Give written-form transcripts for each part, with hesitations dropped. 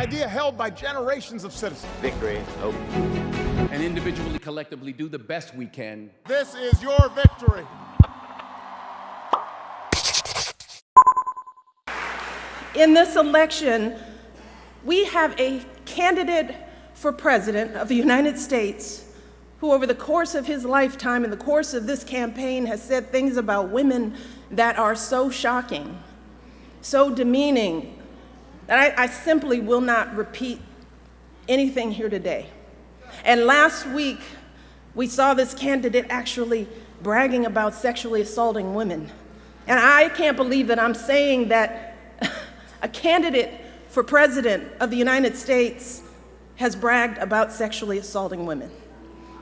idea held by generations of citizens. Victory, hope. And individually, collectively, do the best we can. This is your victory. In this election, we have a candidate for president of the United States who over the course of his lifetime, in the course of this campaign, has said things about women that are so shocking, so demeaning, that I simply will not repeat anything here today. And last week, we saw this candidate actually bragging about sexually assaulting women. And I can't believe that I'm saying that a candidate for president of the United States has bragged about sexually assaulting women.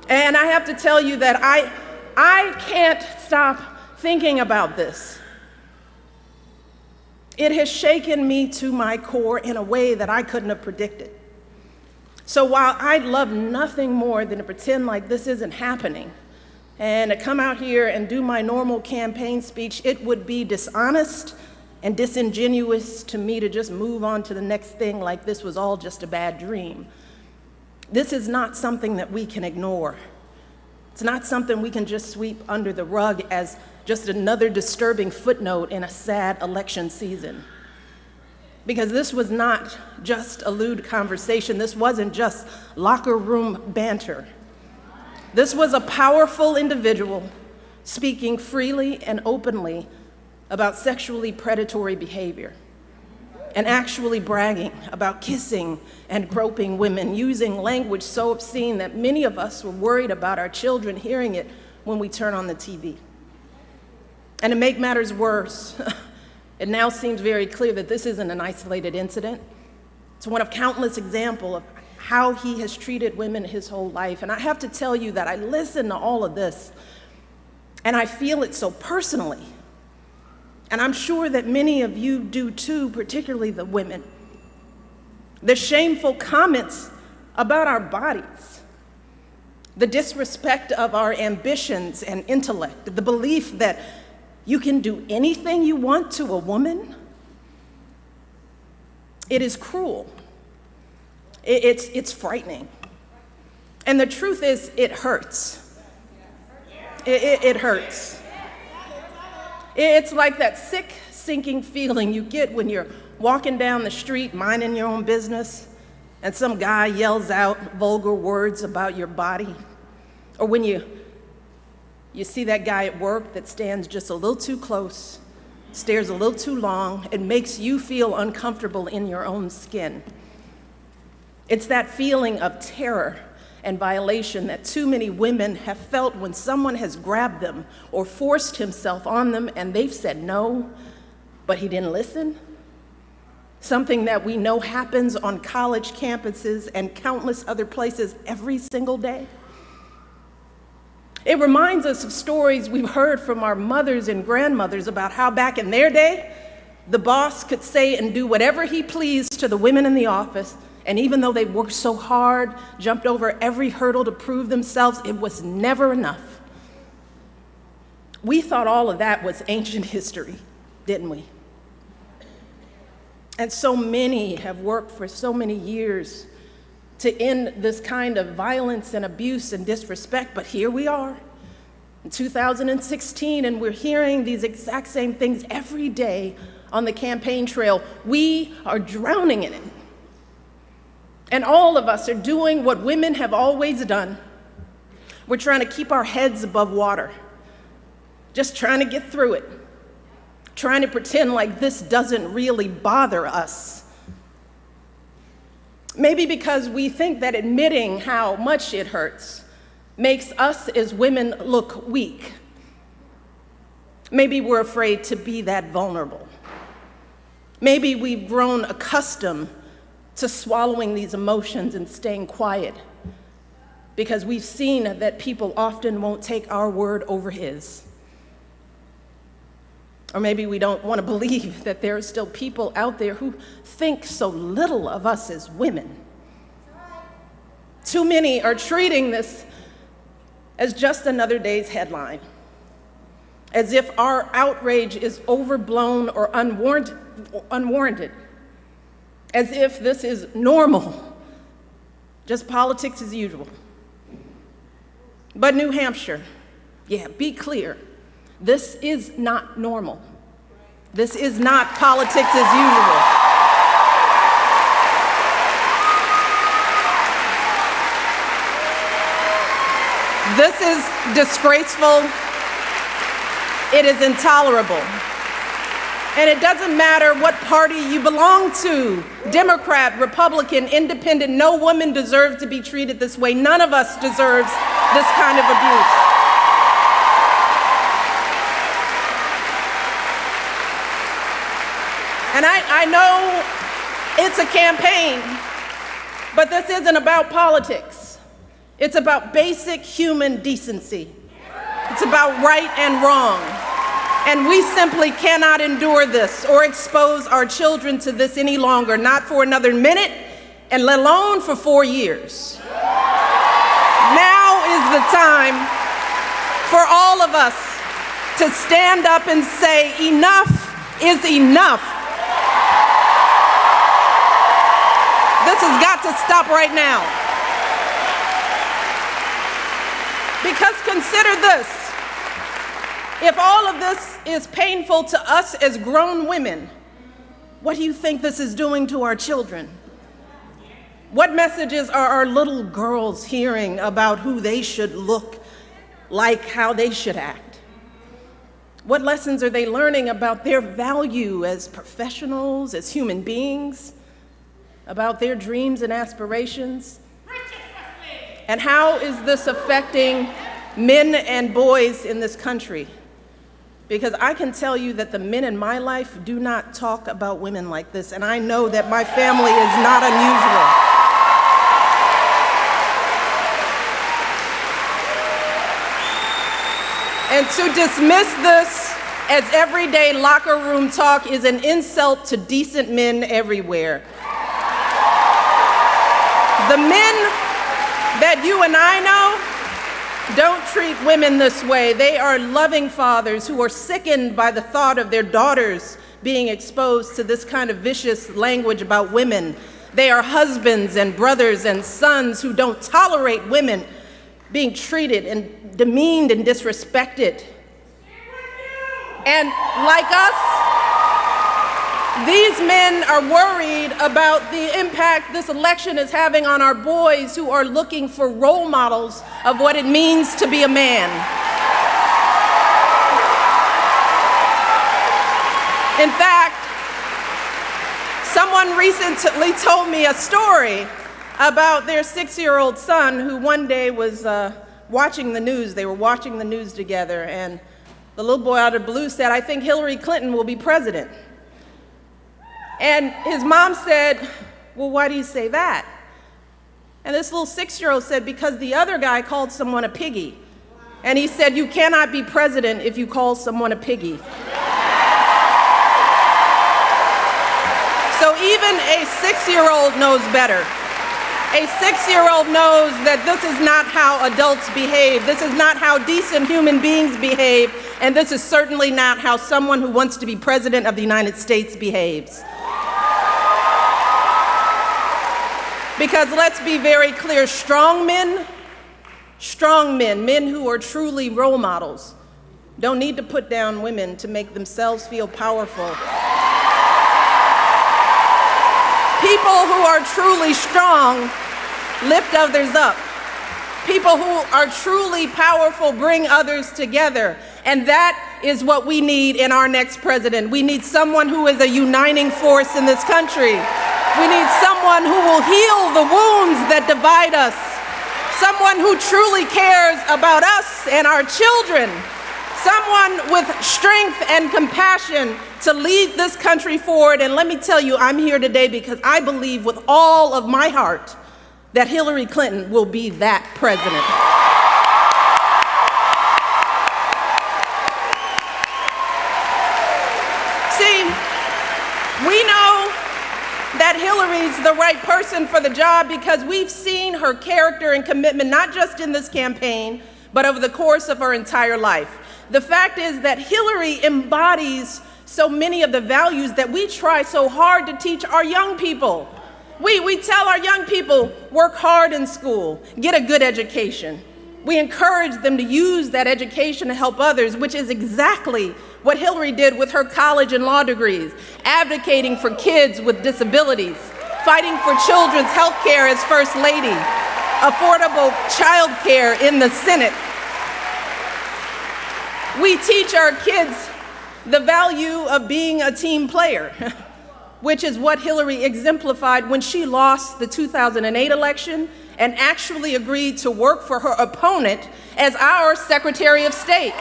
And I have to tell you that I can't stop thinking about this. It has shaken me to my core in a way that I couldn't have predicted. So while I'd love nothing more than to pretend like this isn't happening and to come out here and do my normal campaign speech, it would be dishonest and disingenuous to me to just move on to the next thing like this was all just a bad dream. This is not something that we can ignore. It's not something we can just sweep under the rug as just another disturbing footnote in a sad election season. Because this was not just a lewd conversation. This wasn't just locker room banter. This was a powerful individual speaking freely and openly about sexually predatory behavior, and actually bragging about kissing and groping women, using language so obscene that many of us were worried about our children hearing it when we turn on the TV. And to make matters worse, it now seems very clear that this isn't an isolated incident. It's one of countless examples of how he has treated women his whole life. And I have to tell you that I listen to all of this, and I feel it so personally. And I'm sure that many of you do too, particularly the women. The shameful comments about our bodies, the disrespect of our ambitions and intellect, the belief that you can do anything you want to a woman. It is cruel. It's frightening. And the truth is, it hurts. It hurts. It's like that sick, sinking feeling you get when you're walking down the street, minding your own business, and some guy yells out vulgar words about your body. Or when you see that guy at work that stands just a little too close, stares a little too long, and makes you feel uncomfortable in your own skin. It's that feeling of terror and violation that too many women have felt when someone has grabbed them or forced himself on them and they've said no, but he didn't listen. Something that we know happens on college campuses and countless other places every single day. It reminds us of stories we've heard from our mothers and grandmothers about how back in their day, the boss could say and do whatever he pleased to the women in the office, and even though they worked so hard, jumped over every hurdle to prove themselves, it was never enough. We thought all of that was ancient history, didn't we? And so many have worked for so many years to end this kind of violence and abuse and disrespect, but here we are in 2016, and we're hearing these exact same things every day on the campaign trail. We are drowning in it. And all of us are doing what women have always done. We're trying to keep our heads above water, just trying to get through it, trying to pretend like this doesn't really bother us. Maybe because we think that admitting how much it hurts makes us as women look weak. Maybe we're afraid to be that vulnerable. Maybe we've grown accustomed to swallowing these emotions and staying quiet because we've seen that people often won't take our word over his. Or maybe we don't want to believe that there are still people out there who think so little of us as women. Too many are treating this as just another day's headline, as if our outrage is overblown or unwarranted. as if this is normal, just politics as usual. But New Hampshire, yeah, be clear, this is not normal. This is not politics as usual. This is disgraceful. It is intolerable. And it doesn't matter what party you belong to, Democrat, Republican, Independent, no woman deserves to be treated this way. None of us deserves this kind of abuse. And I know it's a campaign, but this isn't about politics. It's about basic human decency. It's about right and wrong. And we simply cannot endure this or expose our children to this any longer, not for another minute, and let alone for 4 years. Now is the time for all of us to stand up and say, enough is enough. This has got to stop right now. Because consider this. If all of this is painful to us as grown women, what do you think this is doing to our children? What messages are our little girls hearing about who they should look like, how they should act? What lessons are they learning about their value as professionals, as human beings, about their dreams and aspirations? And how is this affecting men and boys in this country? Because I can tell you that the men in my life do not talk about women like this, and I know that my family is not unusual. And to dismiss this as everyday locker room talk is an insult to decent men everywhere. The men that you and I know don't treat women this way. They are loving fathers who are sickened by the thought of their daughters being exposed to this kind of vicious language about women. They are husbands and brothers and sons who don't tolerate women being treated and demeaned and disrespected. And like us, these men are worried about the impact this election is having on our boys who are looking for role models of what it means to be a man. In fact, someone recently told me a story about their 6-year-old son who one day was watching the news. They were watching the news together, and the little boy out of the blue said, "I think Hillary Clinton will be president." And his mom said, "Well, why do you say that?" And this little 6-year-old said, "Because the other guy called someone a piggy." And he said, "You cannot be president if you call someone a piggy." So even a 6-year-old knows better. A 6-year-old knows that this is not how adults behave. This is not how decent human beings behave. And this is certainly not how someone who wants to be president of the United States behaves. Because let's be very clear, strong men, men who are truly role models, don't need to put down women to make themselves feel powerful. People who are truly strong lift others up. People who are truly powerful bring others together. And that is what we need in our next president. We need someone who is a uniting force in this country. We need someone who will heal the wounds that divide us. Someone who truly cares about us and our children. Someone with strength and compassion to lead this country forward. And let me tell you, I'm here today because I believe with all of my heart that Hillary Clinton will be that president. See, we know that Hillary's the right person for the job because we've seen her character and commitment, not just in this campaign, but over the course of her entire life. The fact is that Hillary embodies so many of the values that we try so hard to teach our young people. We tell our young people, work hard in school, get a good education. We encourage them to use that education to help others, which is exactly what Hillary did with her college and law degrees, advocating for kids with disabilities, fighting for children's health care as First Lady, affordable child care in the Senate. We teach our kids the value of being a team player, which is what Hillary exemplified when she lost the 2008 election and actually agreed to work for her opponent as our Secretary of State,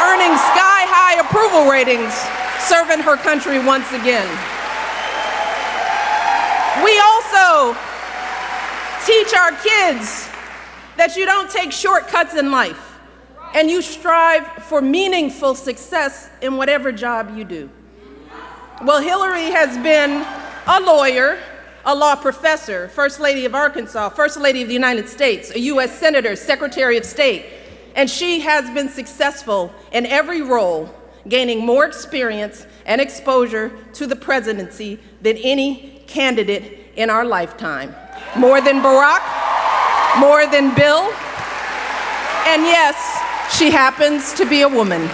earning sky-high approval ratings, serving her country once again. We also teach our kids that you don't take shortcuts in life, and you strive for meaningful success in whatever job you do. Well, Hillary has been a lawyer, a law professor, First Lady of Arkansas, First Lady of the United States, a US Senator, Secretary of State, and she has been successful in every role, gaining more experience and exposure to the presidency than any candidate in our lifetime. More than Barack, more than Bill, and yes, she happens to be a woman.